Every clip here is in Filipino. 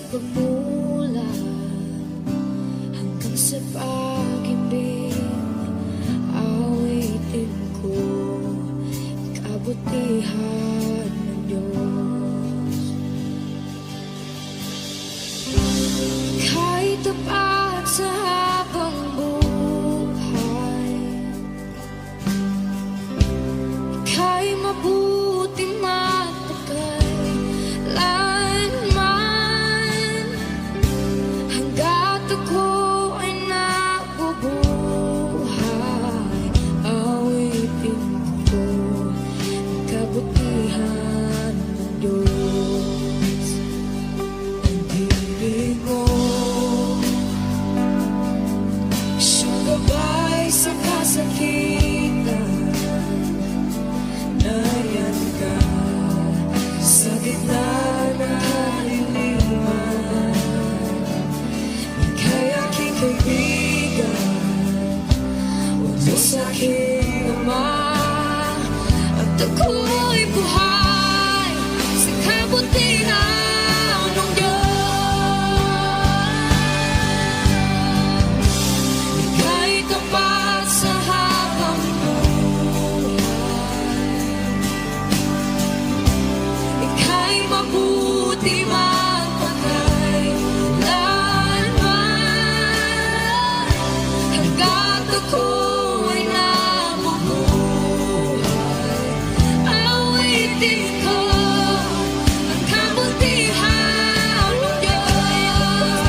pagmula hanggang sa pag-ibig, awitin ko kabutihan ng Diyos. Kahit tapat sa habang buhay, ika'y mabuti magpakailanman. Hanggat ako ay nabubuhay, awitin ko ang kabutihan ng Diyos. Ang ibig mo, siyang gabay sa kasakitan. Nayan ka sa gitna ng kaliliman. Ika'y aking kaibigan, o Diyos aking Ama, at ako'y buhay sa kabutihan ng Diyos. Ika'y tapat sa habang ika'y mabuti magpakailanman. Hanggat ako ay nabubuhay, awitin ko ang kabutihan ng Diyos.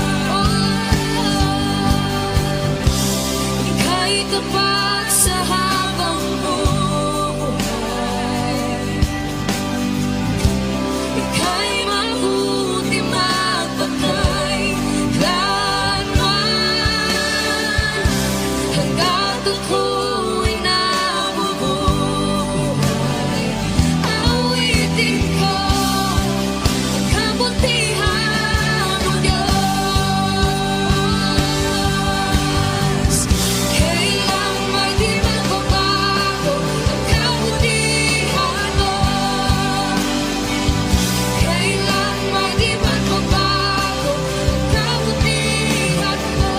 Ika'y tapat sa habang buhay, ika'y mabuti magpakailanman. Hanggat ako ay nabubuhay, awitin ko ang kabutihan ng Diyos. Kailan may di magbabago ang kabutihan mo. Kailan may di magbabago ang kabutihan mo.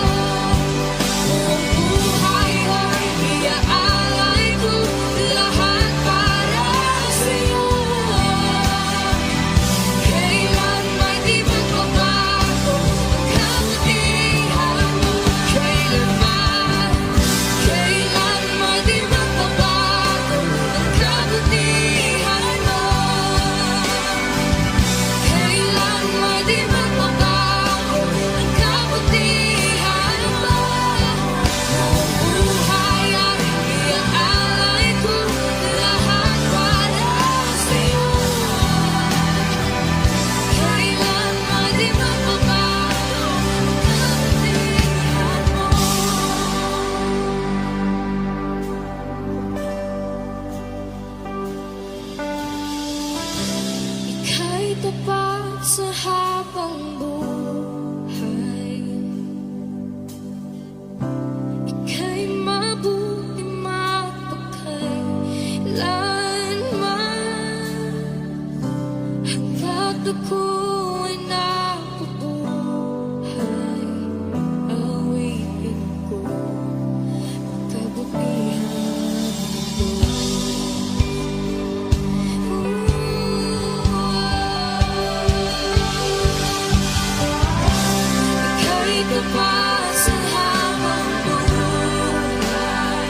Buong buhay ay iaalay ko lahat para sa'yo. Kailan may di magbabago ang kabutihan mo. Kailan may di magbabago ang kabutihan mo. Kailan may di magbabago ang kabutihan mo. Buong buhay ay iaalay ko lahat para sa'yo. Kailan may di magbabago ang kabutihan mo. Ika'y tapat sa habang buhay, ika'y mabuti magpakailanman. Hanggat ako ay nabubuhay, awitin ko ang kabutihan ng Diyos. Ika'y tapat sa habang buhay,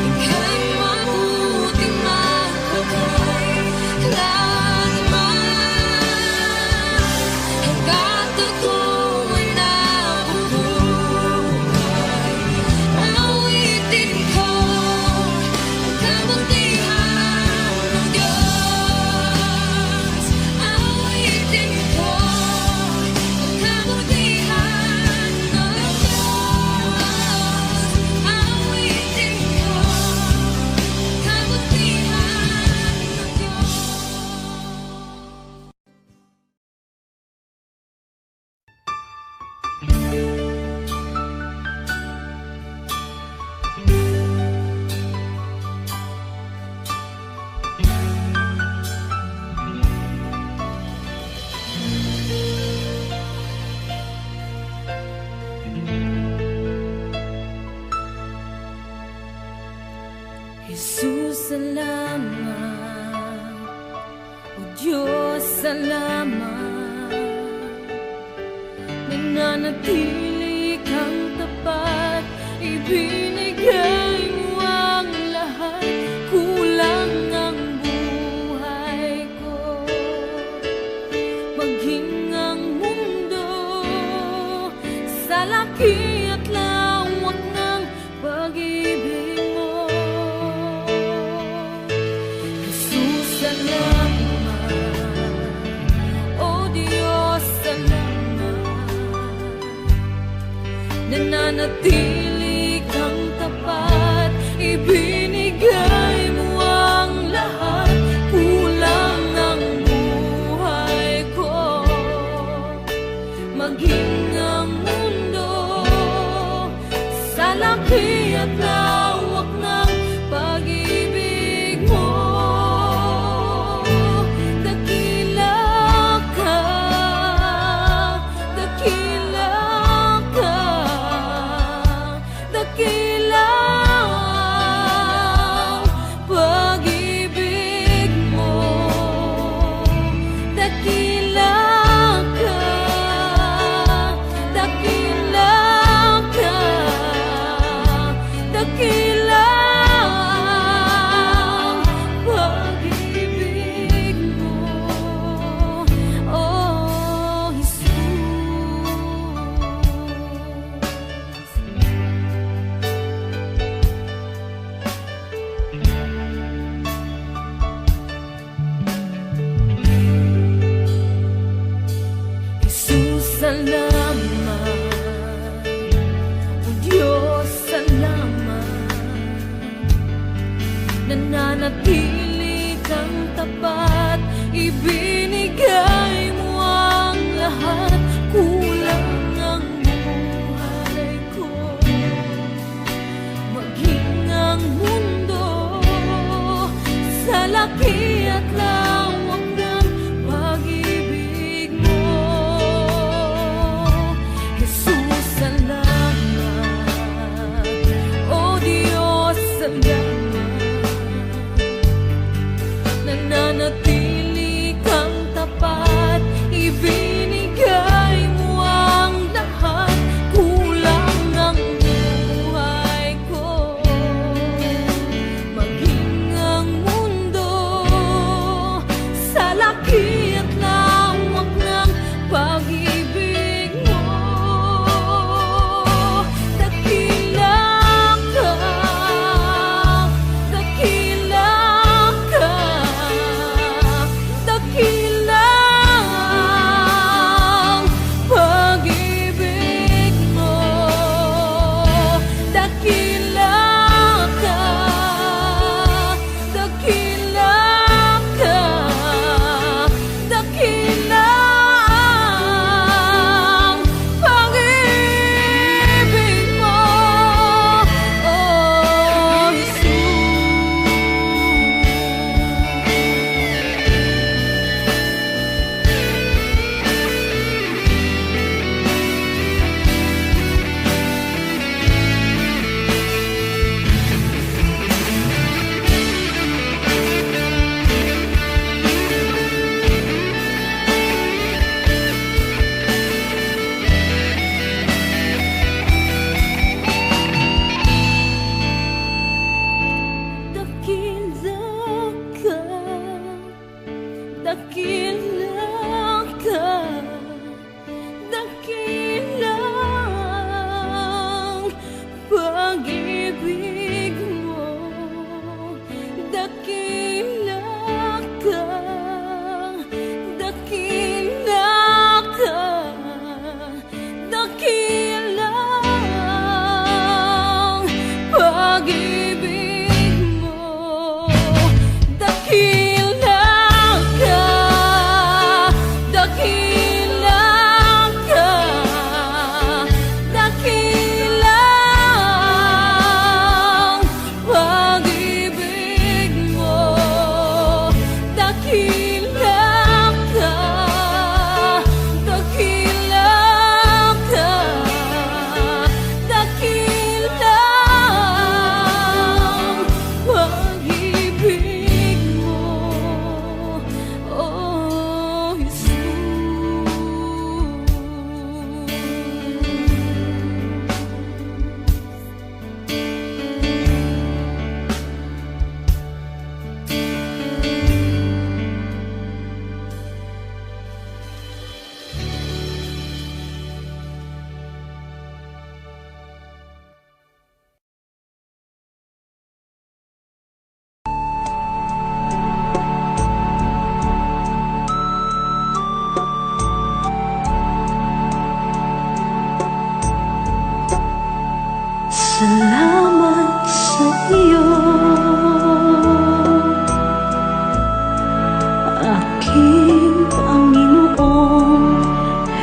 ika'y mabuti magpakailanman. Jesus, salamat. O Diyos, salamat. Nananatili kang tapat, ibinigay mo ang lahat. Kulang ang buhay ko, maging ang mundo sa laki at lawak ng pag-ibig mo. Jesus, salamat. O Diyos, salamat. Nananatili kang tapat, ibinigay mo ang lahat. Kulang ang buhay ko, maging ang mundo sa laki at lawak ng pag-ibig mo. Dakila ka, dakila ka, dakila ang pag-ibig mo. Dakila ka, dakila ka, dakila ang pag-ibig mo. Oh, Jesus. Jesus, salamat. O Diyos, salamat. Nananatili kang tapat, ibinigay mo ang lahat. Kulang ang buhay ko, maging ang mundo sa laki at lawak ng pag-ibig mo. Jesus, salamat. O Diyos, salamat. Nananatili kang tapat, ibinigay mo ang lahat. Kulang ang buhay ko, maging ang mundo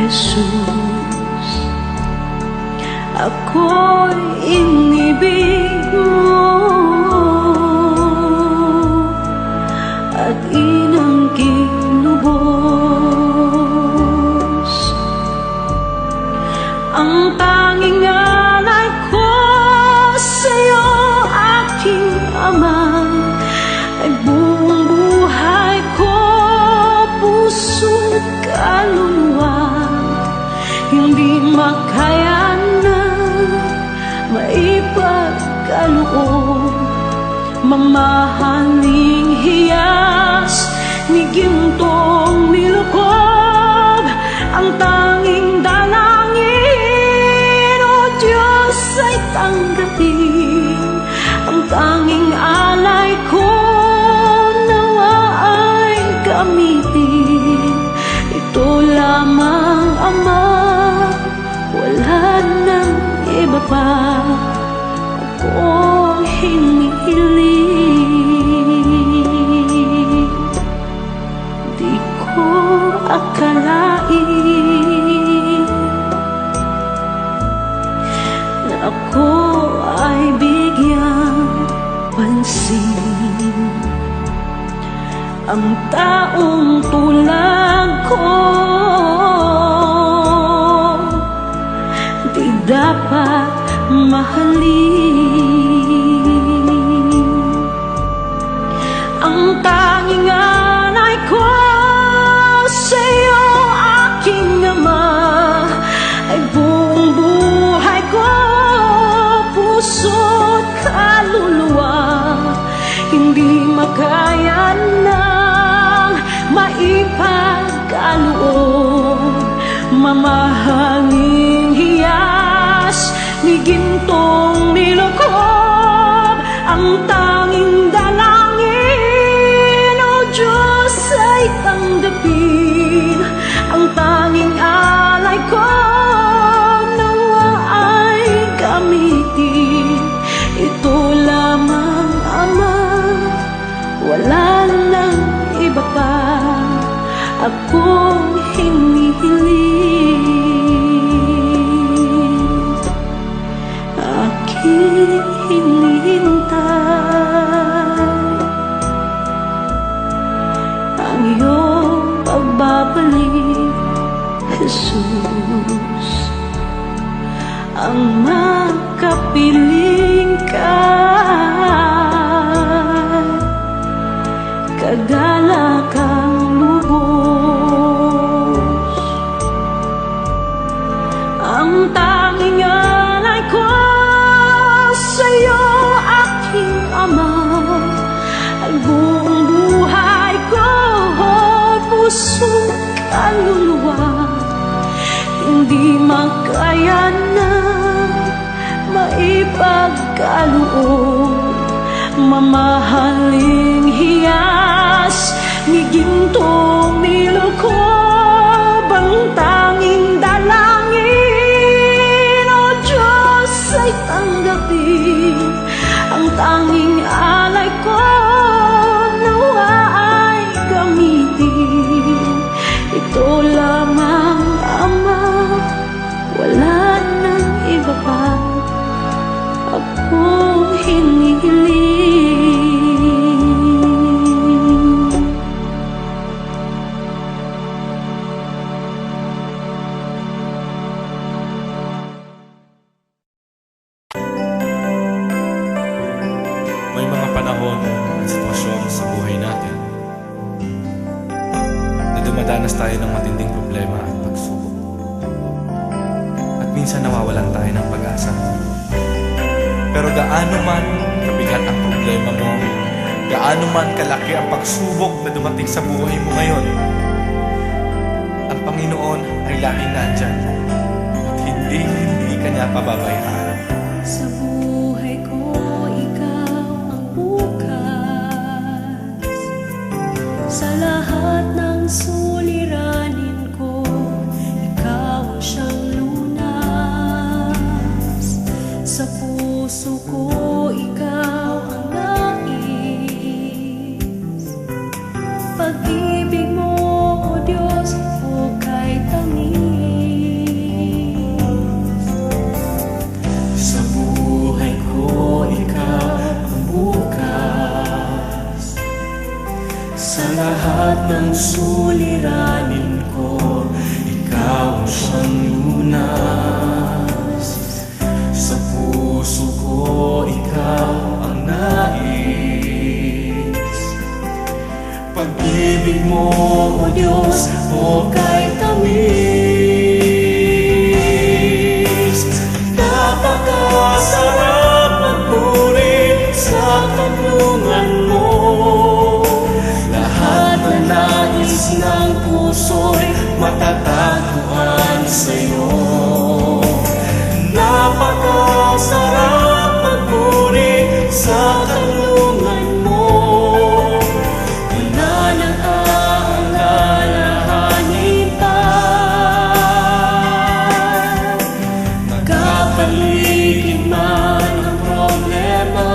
Jesus. Ako'y inibig mo at inangkin lubos. Ang tanging alay ko sa'yo, aking Ama, ay buong buhay ko, puso't kaluluwa. Hindi makaya na maipagkaloob, mamahaling hiyas ni gintong nilukob. Ang tanging dalangin, O Diyos, ay tanggapin. Ang tanging alay ko, nawa ay gamitin. Ito lamang, Ama, wala nang iba pa akong hinihiling. Di ko akalain na ako ay bigyang pansin. Ang taong tulad ko di dapat mahalin. Ang tanging alay ko sa'yo, aking Ama, ay buong buhay ko, puso't kaluluwa. Hindi makaya nang maipagkaloob, mamahaling hiyas ni gintong nilukob. Ang tanging dalangin, O Diyos, ay tanggapin. Ang tanging alay ko, nawa ay gamitin. Ito lamang, Ama, wala nang iba pa akong hinihiling. Aking hinihintay ang iyong pagbabalik, Jesus. Ang makapiling ka, kagalakang lubos. Ang tanging alay ko sa'yo, aking Ama, ay buong buhay ko, puso't kaluluwa. Hindi makaya na maipagkaloob, mamahaling hiyas ni gintong nilukob. Ang tanging dalangin, O Diyos, ay tanggapin. Ang tanging alay ko, nawa ay gamitin. Ito lamang, Ama, wala nang iba pa akong hinihiling. May mga panahon at sitwasyon sa buhay natin na dumadanas tayo ng matinding problema at pagsubok. At minsan nawawalan tayo ng pag-asa. Pero gaano man kabigat ang problema mo, gaano man kalaki ang pagsubok na dumating sa buhay mo ngayon, ang Panginoon ay laging nandyan at hindi ka niya pababayaan. Sa buhay ko, ikaw ang bukas. Sa lahat ng suliranin ko, ikaw ang siyang lunas. Sa puso ko, ikaw ang nais. Pag-ibig mo, O Diyos, hukay tamis. ng suliranin ko, ikaw ang siyang lunas. Sa puso ko, ikaw ang nais. Pag-ibig mo, O Diyos, o kay tamis. Napakasarap magpuri sa kanlungan mo. Lahat na nais ng puso'y matatagpuan sa'yo. Napakasarap magpuri sa kanlungan mo. Wala nang aalalahanin pa. Magkapaligid man ang problema,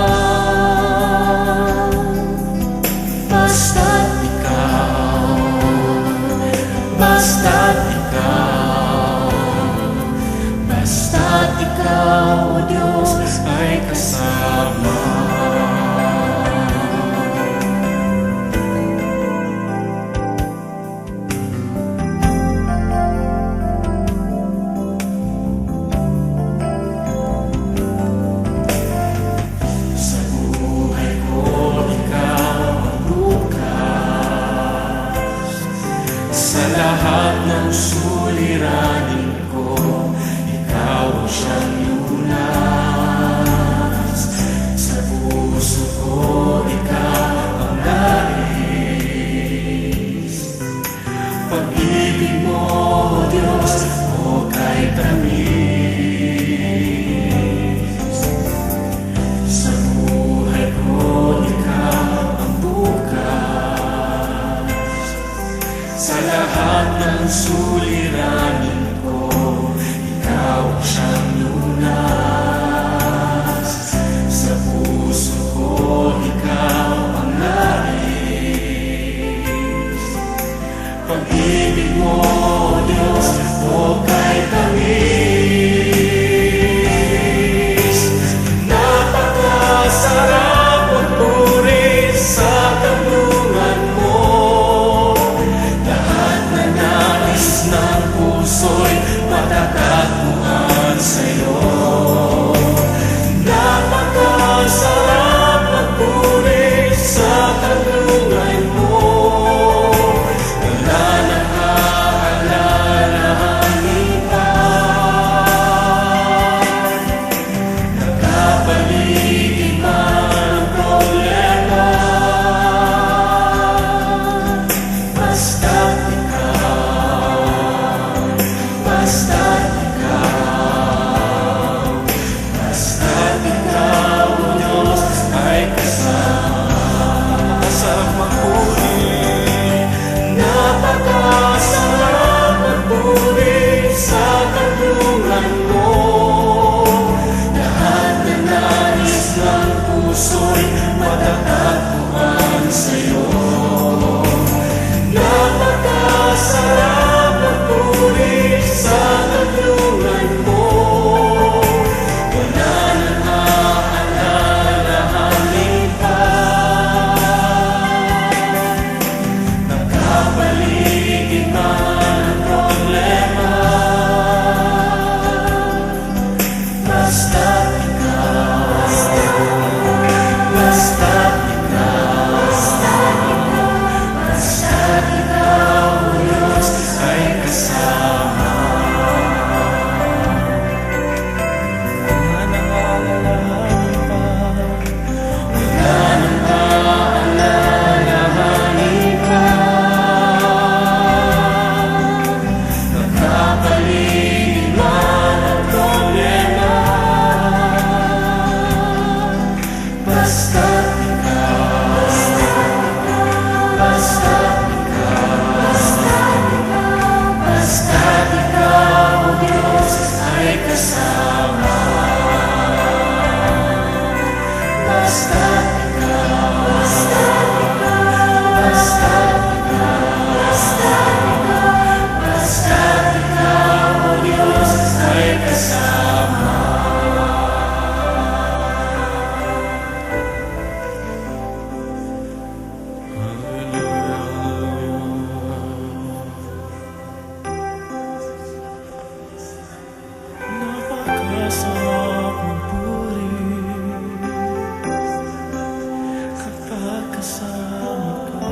kasama ka.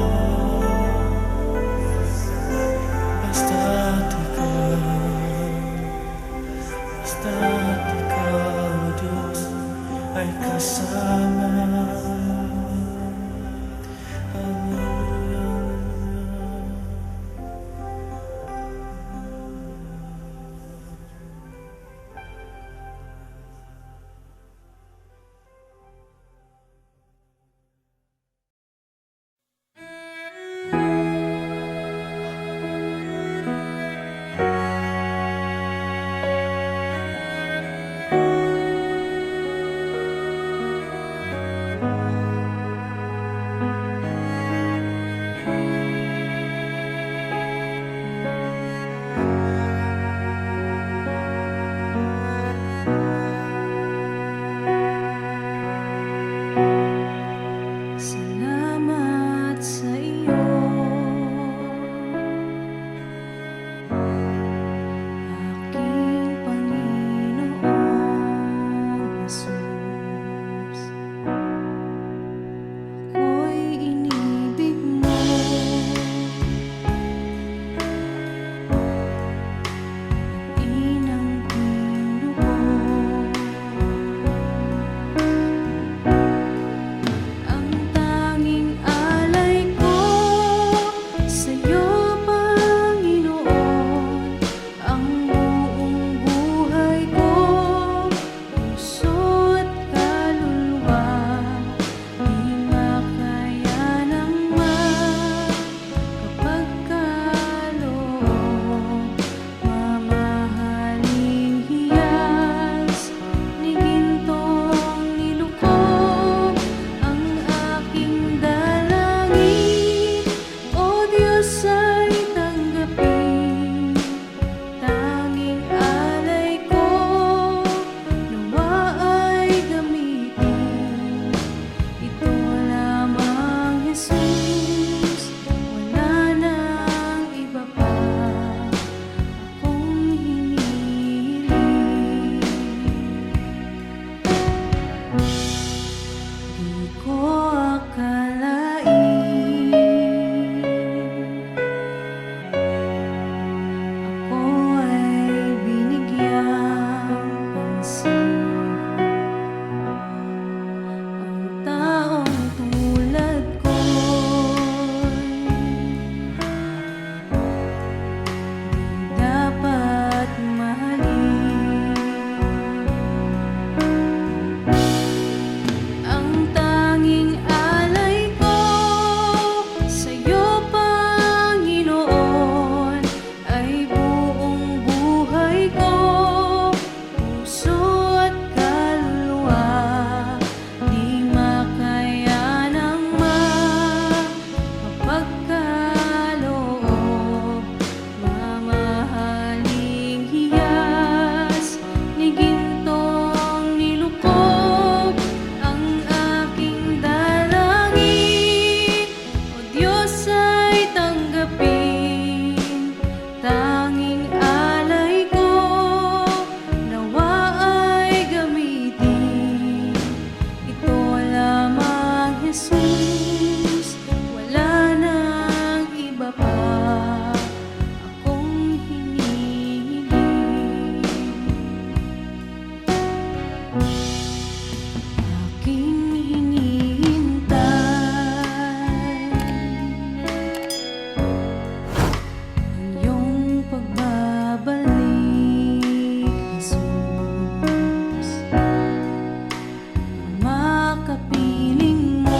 Basta't ikaw, Diyos, ay kasama. Salamat sa iyo, aking Panginoong Jesus. Ako'y inibig mo, inang tinuod. Ang tanging alay ko sa'yo, Panginoon, ang buong buhay ko, puso at kaluluwa, di makaya ng makapagkaloob. Mamahaling hiyas ni gintong nilukob, ang aking dalangin, O Diyos, ay tanggapin. Tanging alay ko, nawa ay gamitin. Ito lamang, Jesus, wala nang iba pa akong hinihiling. Di ko akalain ako ay binigyang pansin. Ang taong tulad ko'y di dapat mahalin. Ang tanging alay ko sa'yo, Panginoon, ay buong buhay ko, puso at kaluluwa, di makaya ng makapagkaloob. Mamahaling hiyas ni gintong nilukob, ang aking dalangin, O Diyos, ay tanggapin. Tanging alay ko, nawa ay gamitin. Ito lamang, Jesus, wala nang iba pa akong hinihiling. Aking hinihintay ang iyong pagbabalik, Jesus. Makapiling mo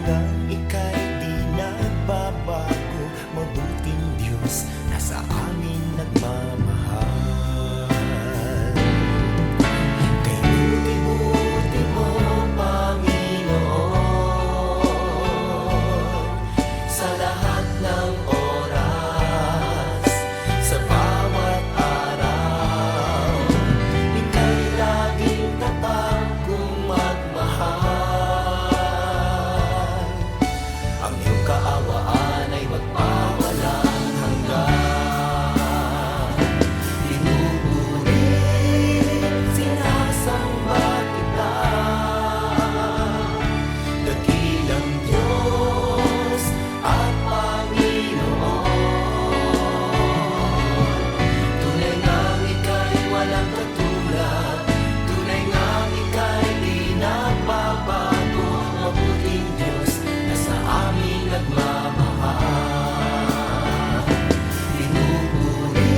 hanggang ika'y di nagbabago. Mabuting Diyos na sa amin nagmamahal. Kay buti-buti mo, Panginoon, sa lahat ng oras, sa bawat araw, ika'y laging tapat kong magmahal. Ang iyong kaawaan ay magpawalang hanggan. Pinupuri, sinasamba kita, dakilang Diyos at Panginoon. Tunay ngang ika'y walang katulad, tunay ngang ika'y di nagbabago. Mabuting Diyos na sa amin nagmamahal. Pinupuri,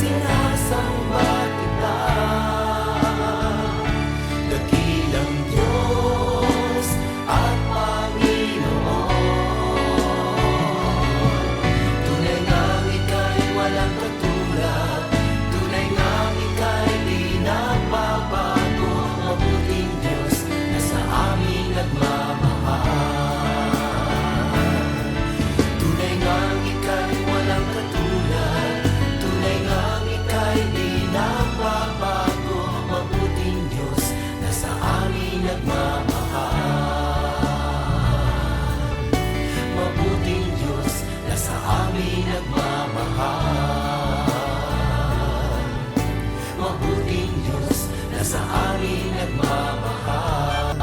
sinasamba kita, dakilang Diyos at Panginoon. Tunay ngang ika'y walang katulad, tunay ngang ika'y di nagbabago. Mabuting Diyos na sa amin nagmamahal. Tunay ngang ika'y walang katulad, tunay ngang ika'y di nagbabago. Mabuting Diyos na sa amin nagmamahal. Mabuting Diyos na sa amin nagmamahal. Mabuting Diyos na sa amin nagmamahal.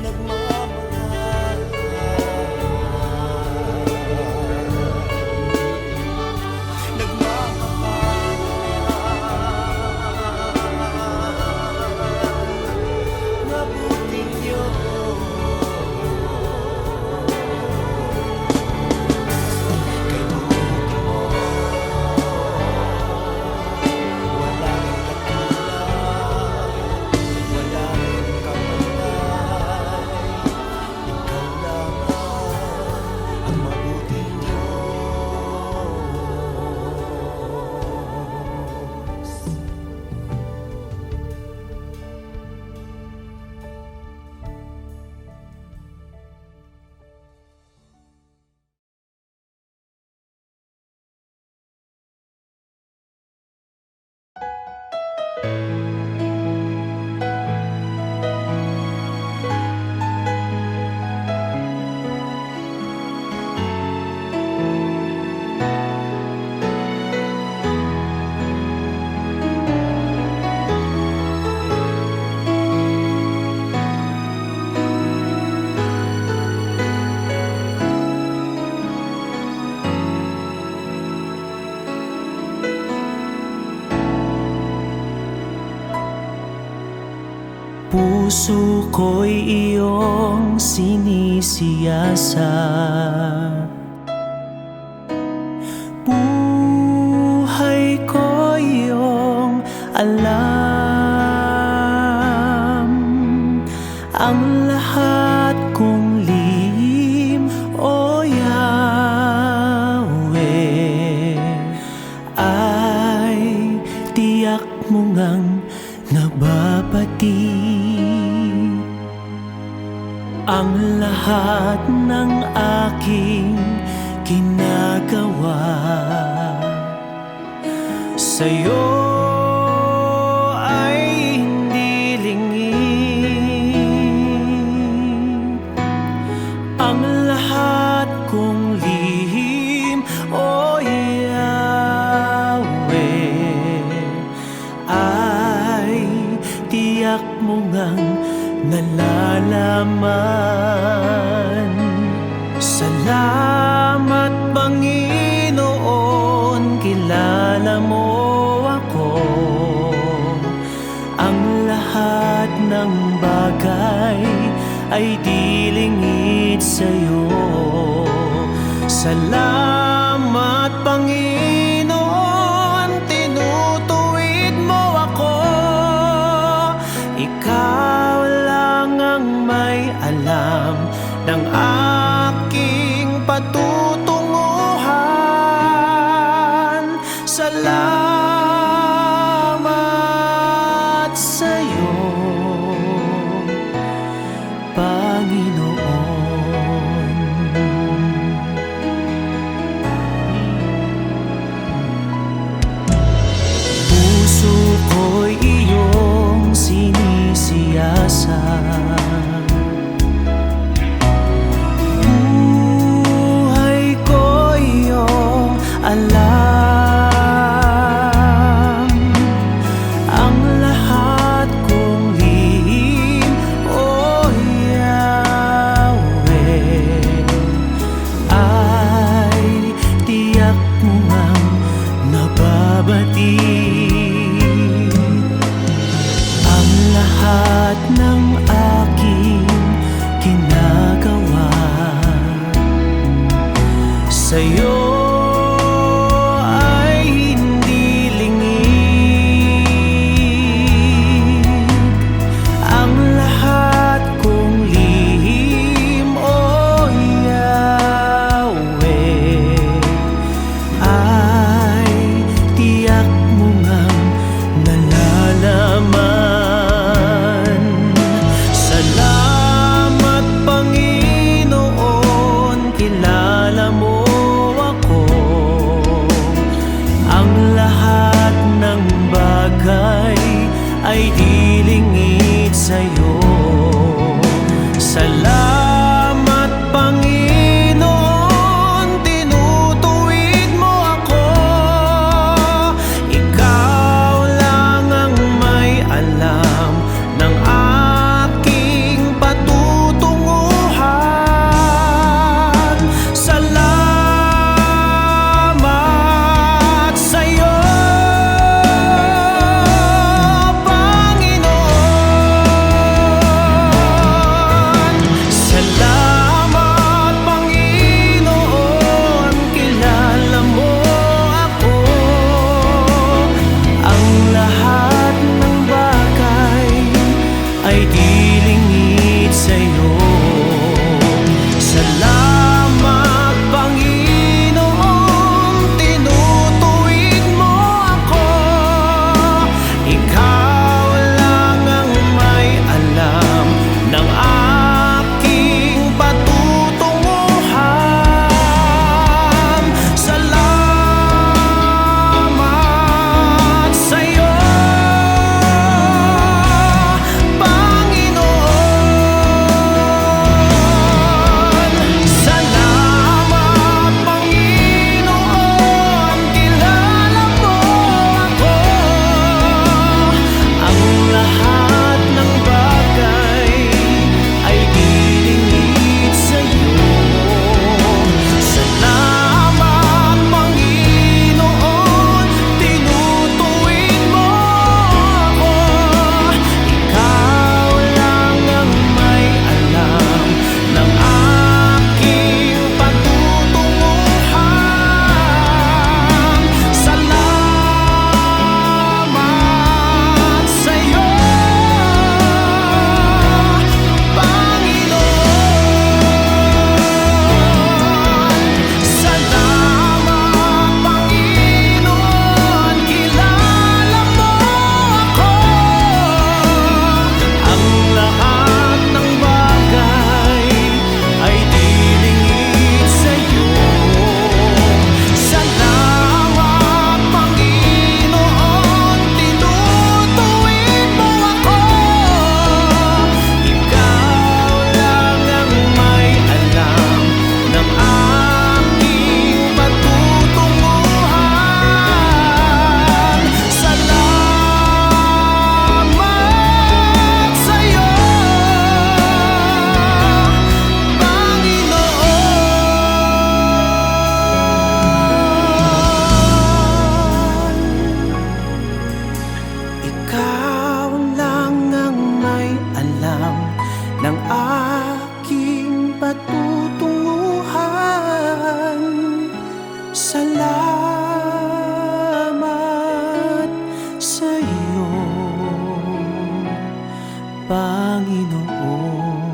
Nagmamahal. Nagmamahal. Mabuting Diyos. Kay buti mo, walang katulad, walang kapantay. Ikaw lamang ang mabuting Diyos. Puso ko'y iyong sinisiyasat, buhay ko'y iyong alam. Ang lahat kong lihim, O Yahweh, ay tiyak mo ngang nababati. Ang lahat ng aking ginagawa sa'yo ay hindi lingid. Ang lahat kong lihim, O Yahweh, ay tiyak mo ngang nalalaman. Salamat, Panginoon, kilala mo ako. Ang lahat ng bagay ay di lingid sa'yo. Salamat, Panginoon, tinutuwid mo ako. ikaw lang ang may alam ng aking patutunguhan. Salamat sa'yo, Panginoon. Puso ko'y iyong sinisiyasat, buhay ko iyong alam. Ang lahat kong lihim, O Yahweh, ay tiyak mo ngang nababati. Ang lahat ng aking ginagawa sa'yo ay hindi lingid. Ang lahat kong lihim, O Yahweh, ay tiyak mo ngang nalalaman. Salamat, Panginoon, kilala mo ako. Ang lahat ng bagay ay dilingid sa'yo. Salamat, Panginoon, tinutuwid mo ako. Ikaw lang ang may alam ng aking patutunguhan. Salamat sa'yo, Panginoon. Salamat, Panginoon, kilala mo ako. Ang lahat ng bagay ay dilingid sa'yo. Salamat, Panginoon, tinutuwid mo ako. Ikaw lang ang may alam ng aking patutunguhan. Salamat sa'yo, Panginoon. Panginoon.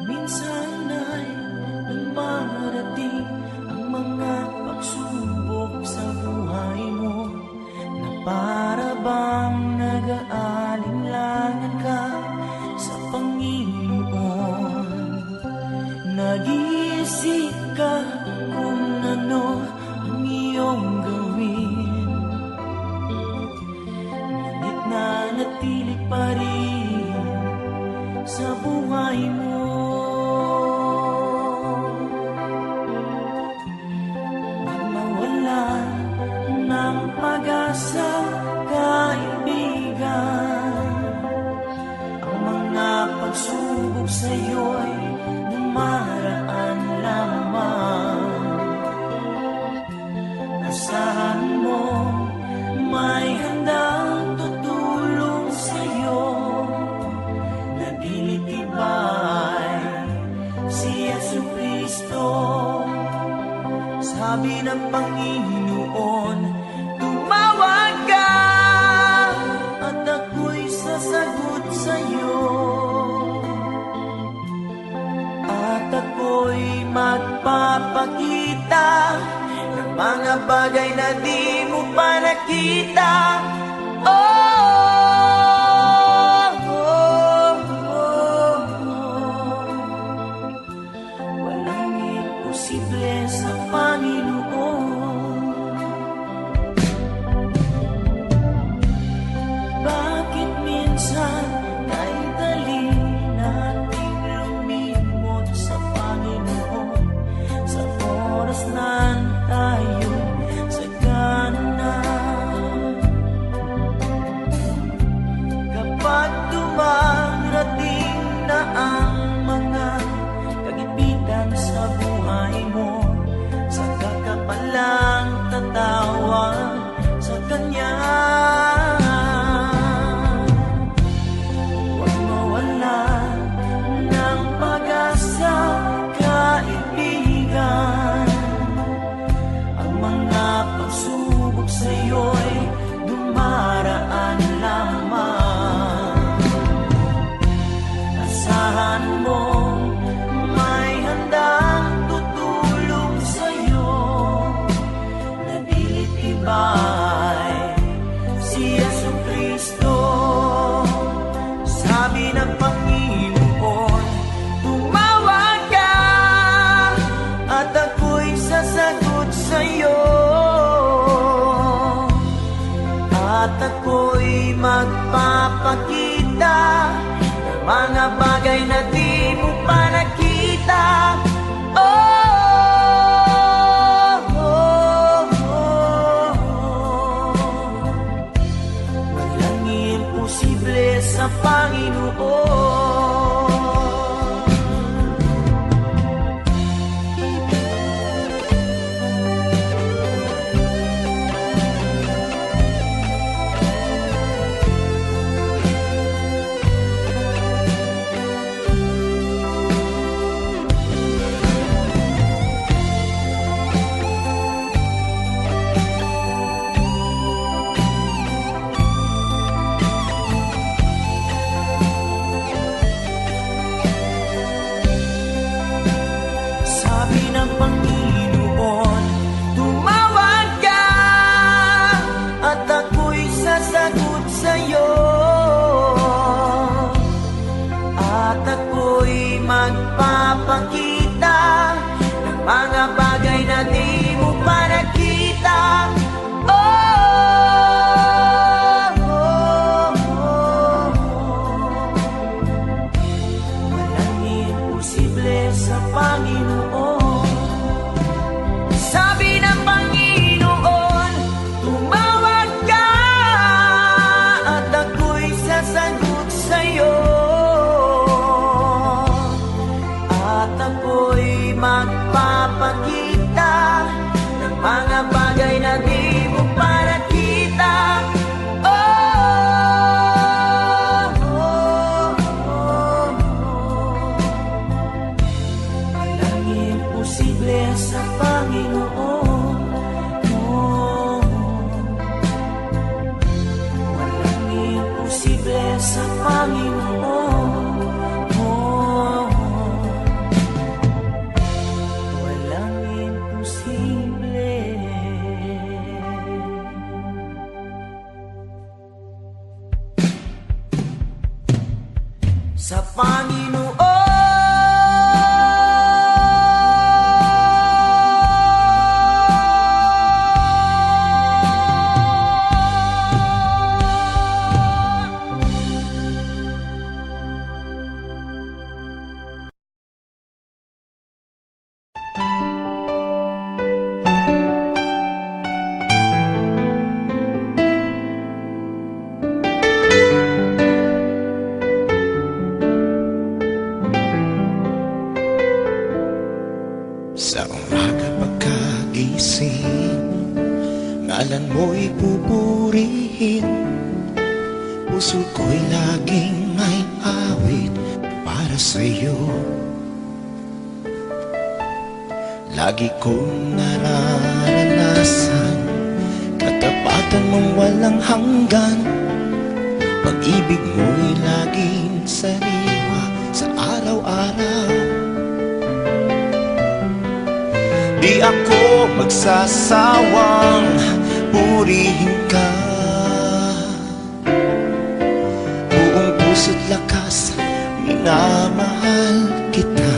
Minsan ay dumarating ang mga pagsubok sa buhay mo, na para bang nag-aalinlangan ka sa Panginoon. Nag-iisip ka kung ano ang iyong gawin, ngunit nanatili pa rin sa buhay mo. Ng pag-asa, kaibigan, ang mga pagsubok sa'yo'y dumaraan lamang. Asahan mo, may handang tutulong sa'yo, nagilitibay si Jesucristo. Sabi ng Panginoon, tumawag ka at ako'y sasagot sa'yo, at ako'y magpapakita ng mga bagay na di mo pa nakita. Walang imposible sa Panginoon. Bakit minsan ay dali nating lumimot sa Panginoon, sa oras na tayo sa gana? Kapag dumarating na ang mga kagipitan sa buhay mo, saka ka palang tatawag sa Kanya. Huwag mawala ng pag-asa, kaibigan, ang mga pagsubok sa'yo'y dumaraan lamang. Asahan mo, may handang tutulong sa'yo, nagilitibay si Jesucristo. Sabi ng Panginoon, tumawag ka at ako'y sasagot sa'yo, at ako'y magpapakita ng mga bagay na di mo pa nakita. Walang imposible sa Panginoon. mga bagay na di mo pa nakita. Walang imposible sa Panginoon. Walang imposible sa Panginoon. Walang imposible. Sa Sa umaga pagkagising, ngalan mo'y pupurihin. Puso ko'y laging may awit para sa'yo. Lagi kong nararanasan katapatan mong walang hanggan. Pag-ibig mo'y laging sariwa sa araw-araw. Di ako magsasawang purihin ka. Buong puso't lakas, minamahal kita.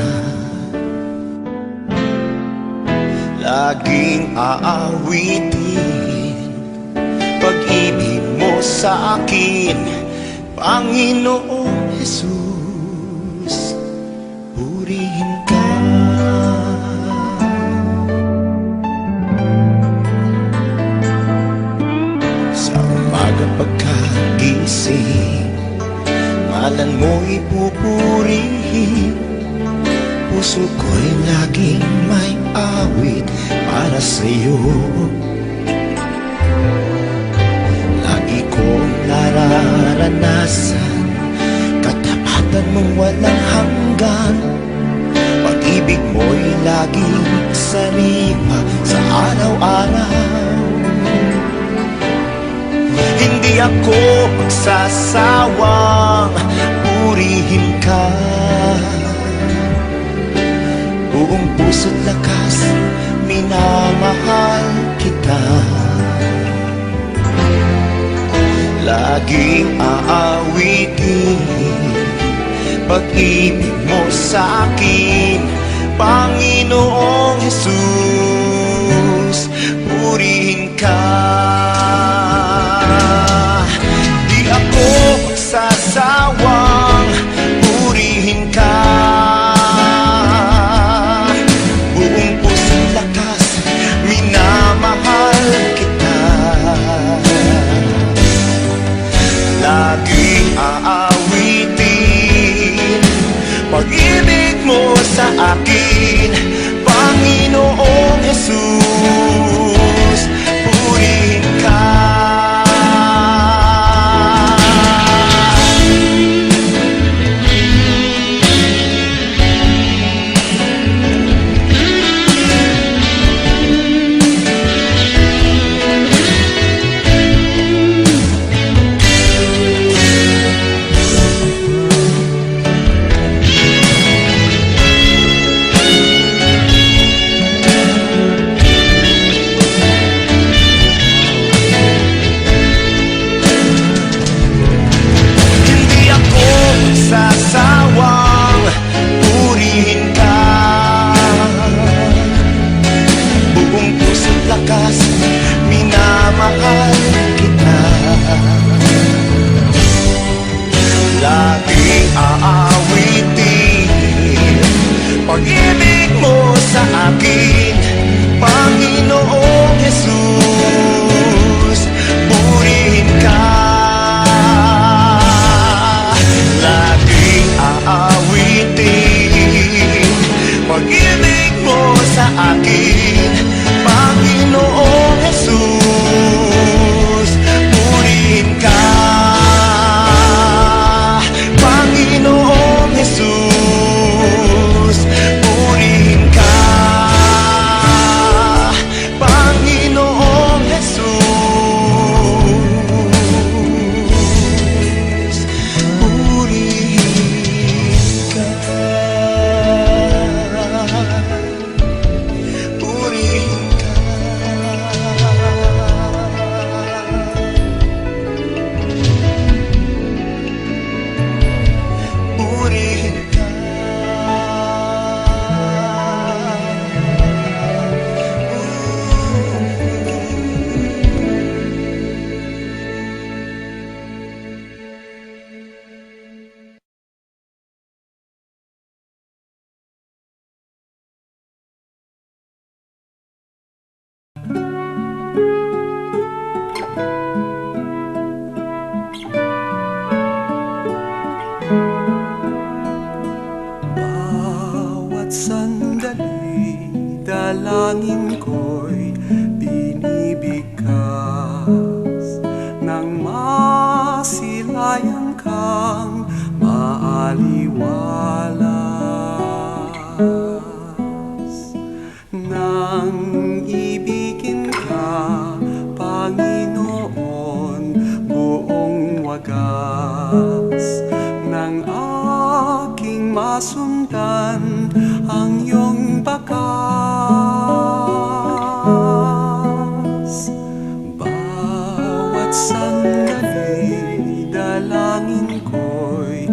Laging aawitin pag-ibig mo sa akin, Panginoong Jesus. Purihin ka. Pagkagising, ngalan mo'y pupurihin. Puso ko'y laging may awit para sa'yo. Lagi kong nararanasan katapatan mong walang hanggan. Pag-ibig mo'y laging sariwa sa araw-araw. Hindi ako magsasawang purihin ka. Buong puso't lakas, minamahal kita. Laging aawitin pag-ibig mo sa akin, Panginoong Jesus. Purihin ka. Magsasawang purihin ka. Buong puso't lakas, minamahal kita. Laging aawitin pag-ibig mo sa akin, Panginoong Jesus. dalangin ko'y binibigkas nang masilayan kang maaliwalas. Nang ibigin ka, Panginoon, buong wagas ng aking masundan ang iyong bakas. Bawat sandali, dalangin ko'y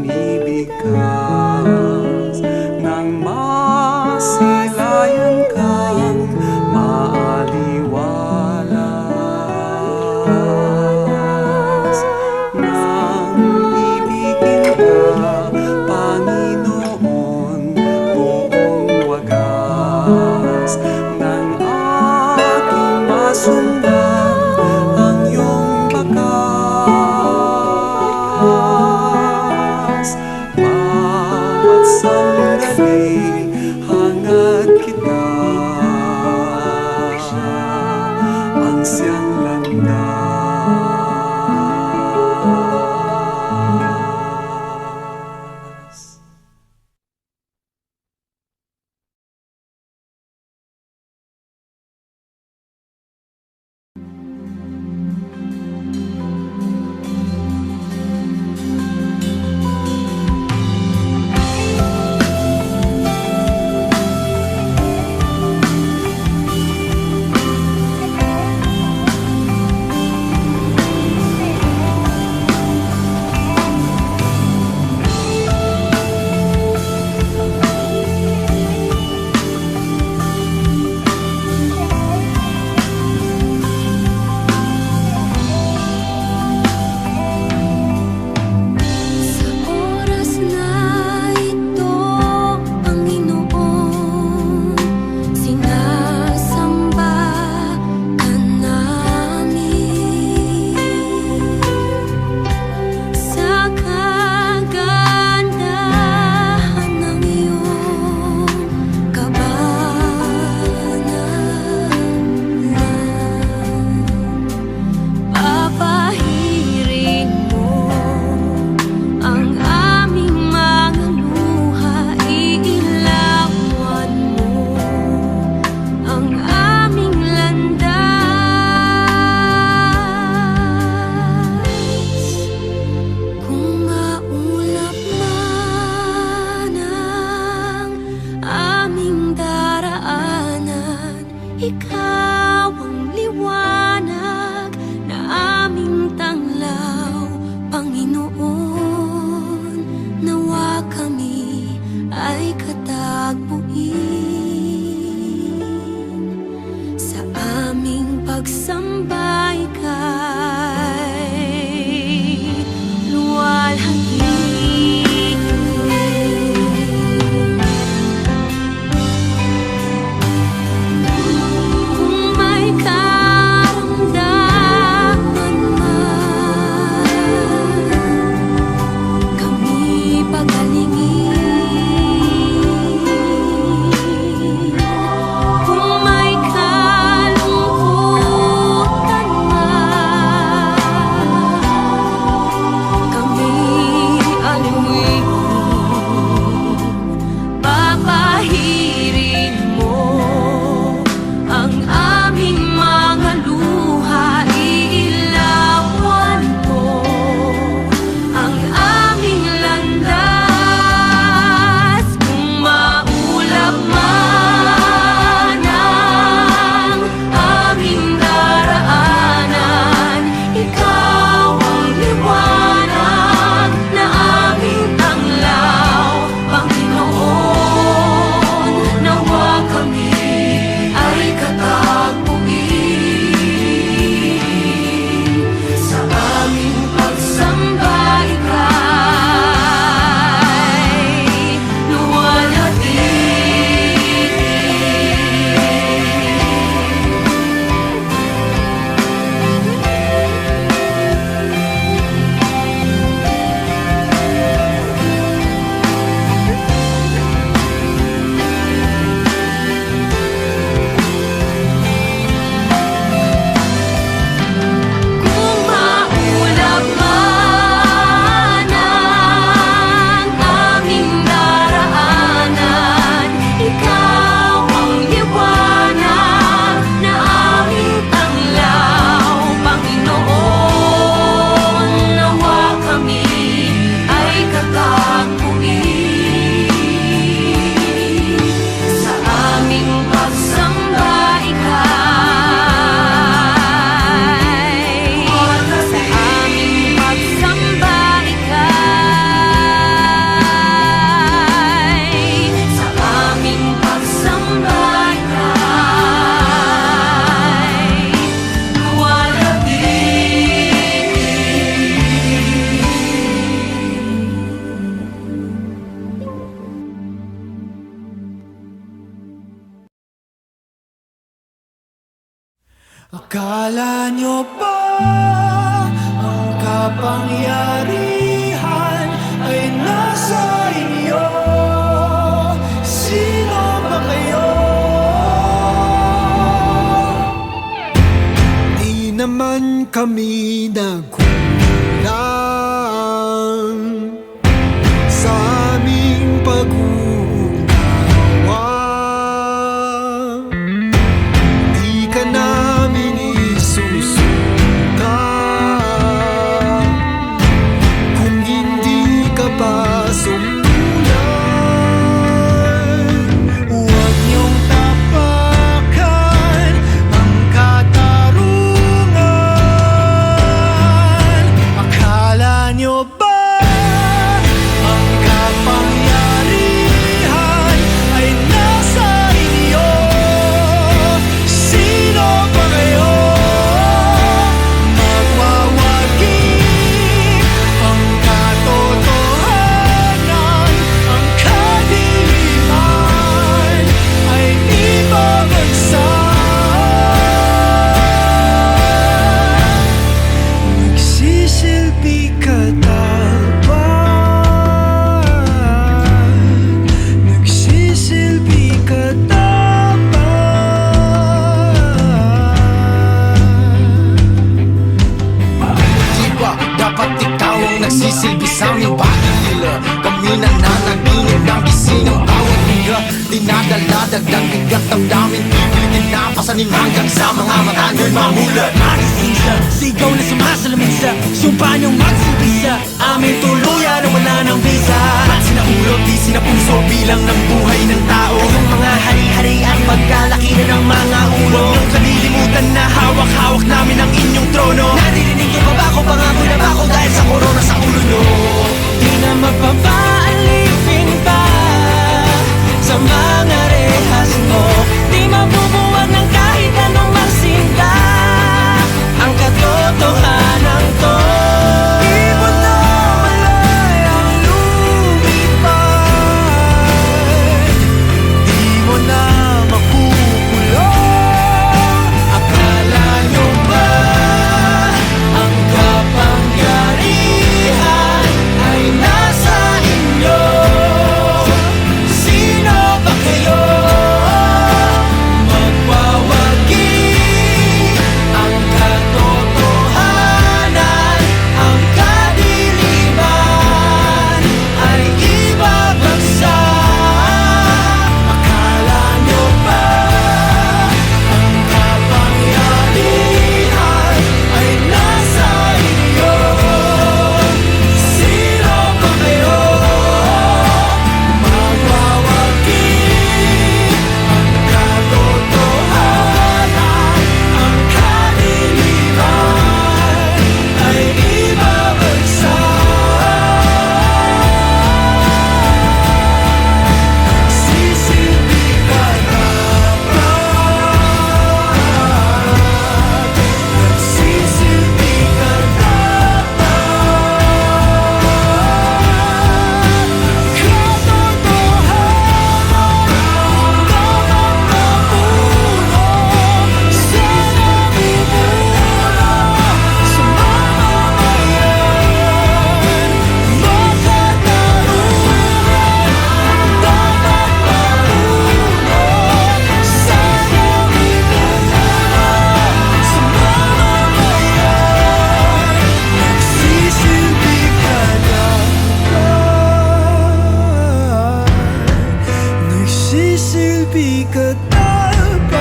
binibigkas nang masilayan kang maaliwalas. Nang ibigin ka, Panginoon, buong wagas ng aking masundan ang iyong bakas. Bawat sandali, hangad kita ang siyang landas. Sa oras na ito, Panginoon, sinasamba ka namin. Sa kagandahan ng iyong kabanalan, papahirin mo ang aming mga luha, iilawan mo ang aming landas. Kung maulap man ang aming daraanan, ikaw ang liwanag na aming tanglaw, Panginoon. Nawa kami ay katagpuin sa aming pagsambay kay luwalhatiin. Kung may karamdaman man, kami pagalingin. Kung may kalungkutan Akala nyo ba ang kapangyarihan ay nasa inyo? Sino ba kayo? Di naman kami nagkulang sa aming pag-uunawa. Di ka namin isusuka kung hindi ka pa sumulan. Huwag niyong tapakan ang katarungan. Akala niyo ba ang kapangyarihan ay nasa inyo? Sino ba kayo? Magwawagi ang katotohanan, ang kadiliman ay ibabagsak. Nagsisilbi ka dapat, nagsisilbi ka Di ba dapat ikaw ang nagsisilbi sa aming bahay nila? Kami nananaginip ng gising ng bawat higa. Dinadala dagdag bigat ng daming pipilitin na pasanin hanggang sa mga mata nyo'y mamulat. Magising sa sigaw na sumasalamin sa sumpa niyong magsilbi sa aming tuluyan na wala ng visa. At sinaulog, di sinapuso bilang ng buhay ng tao. Kayong mga hari-hari at pagkalaki na ng mga ulo. Huwag niyong kalilimutan na hawak-hawak namin ang inyong trono. Naririnig niyo pa ba ako? Pangako na ba ako dahil sa korona sa ulo niyo? Di na mapapaalipin pa sa mga rehas mo. Di mabubuwag ng kahit anong magsinda ang katotohanan to. Di mo na malayang lumipad, di mo na makukulong. Akala nyo ba ang kapangyarihan ay nasa inyo? Sino ba kayo? Magwawagi ang katotohanan, ang kadiliman ay ibabagsak. Akala nyo ba ang kapangyarihan ay nasa inyo? Sino ba kayo? Magwawagi ang katotohanan, ang kadiliman ay ibabagsak. Sisilbi ka dapat, nagsisilbi ka dapat. Katotohanan ang mapuno sa namumula sa mamamayan. Makatarungan dapat mapuno sa namumula sa mamamayan. Nagsisilbi ka dapat, nagsisilbi ka dapat.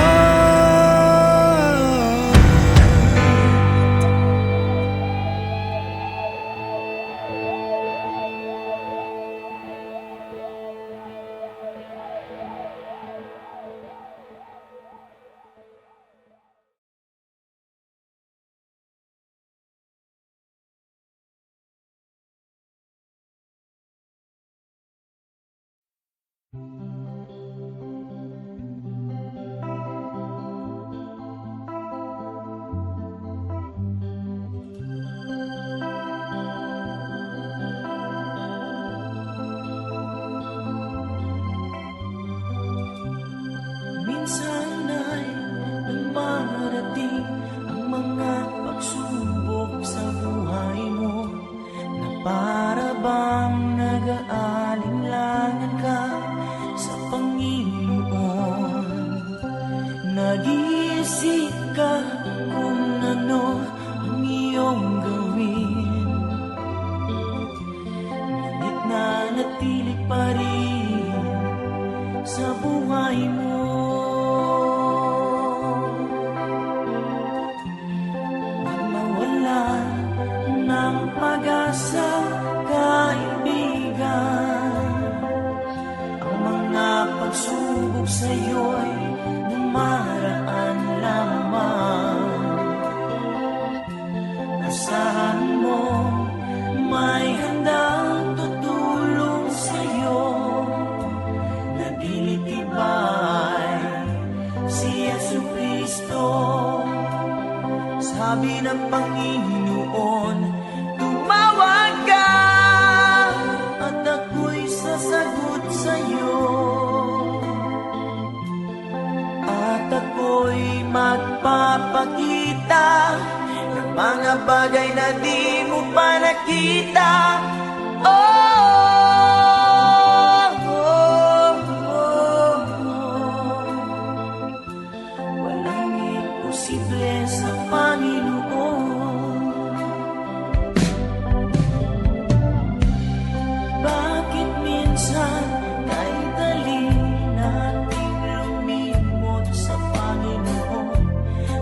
Minsan ay dumarating Nag-iisip ka kung ano ang iyong gawin, ngunit nanatili pa rin sa buhay mo. Huwag mawalan ng pag-asa, kaibigan. Ang mga pagsubok sa'yo'y dumaraan lamang. Asahan mo may handang tutulong sa'yo. Nagilitibay si Jesucristo. Sabi ng Panginoon, tumawag ka at ako'y sasagot sa'yo. At ako'y magpapakita ng mga bagay na di mo pa nakita. Walang imposible sa Panginoon. Bakit minsan ay dali nating lumimot sa Panginoon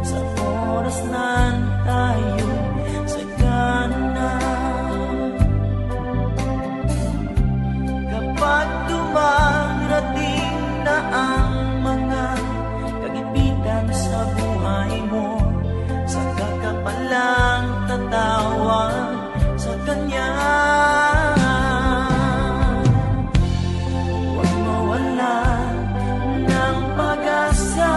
sa oras na tayo sagana? Kapag dumarating na ang mga kagipitan sa buhay mo, saka ka palang tatawag sa Kanya. Huwag mawalan ng pag-asa,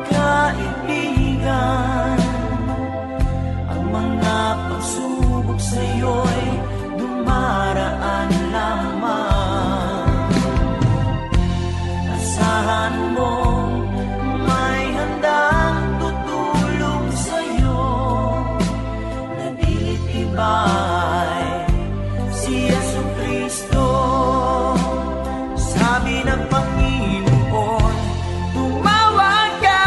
kaibigan. Ang mga pagsubok sa'yo'y dumaraan lamang. Asahan mo may handang tutulong sa'yo. Nagilitibay si Jesucristo. Sabi ng Panginoon, tumawag ka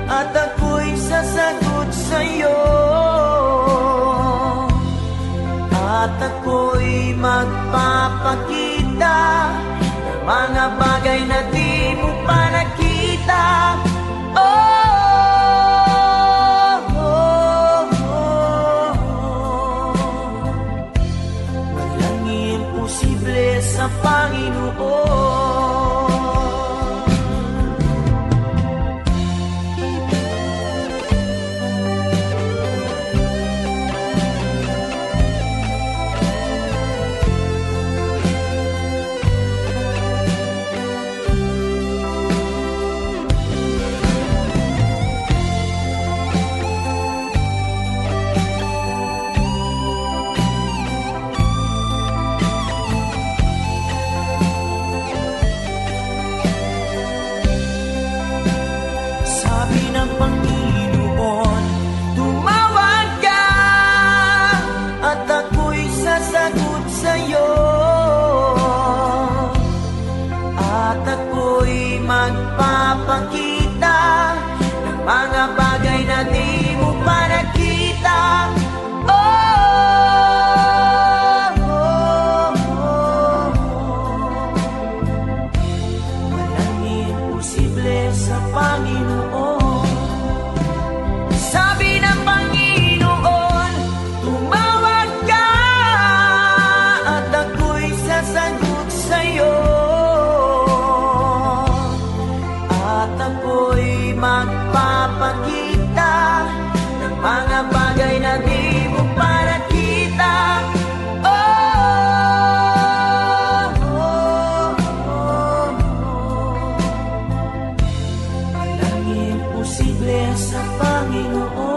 at ako'y sasagot sa'yo. At ako'y magpapakita ng mga bagay na di mo pa nakita. Walang imposible sa Panginoon. Sabi ng Panginoon, tumawag ka at ako'y sasagot sa'yo. At ako'y magpapakita ng mga bagay na di mo pa nakita. Walang imposible sa Panginoon. Sabi ng Panginoon, tumawag ka at ako'y sasagot sa'yo. At ako'y magpapakita ng mga bagay na di mo pa nakita. Walang imposible sa Panginoon.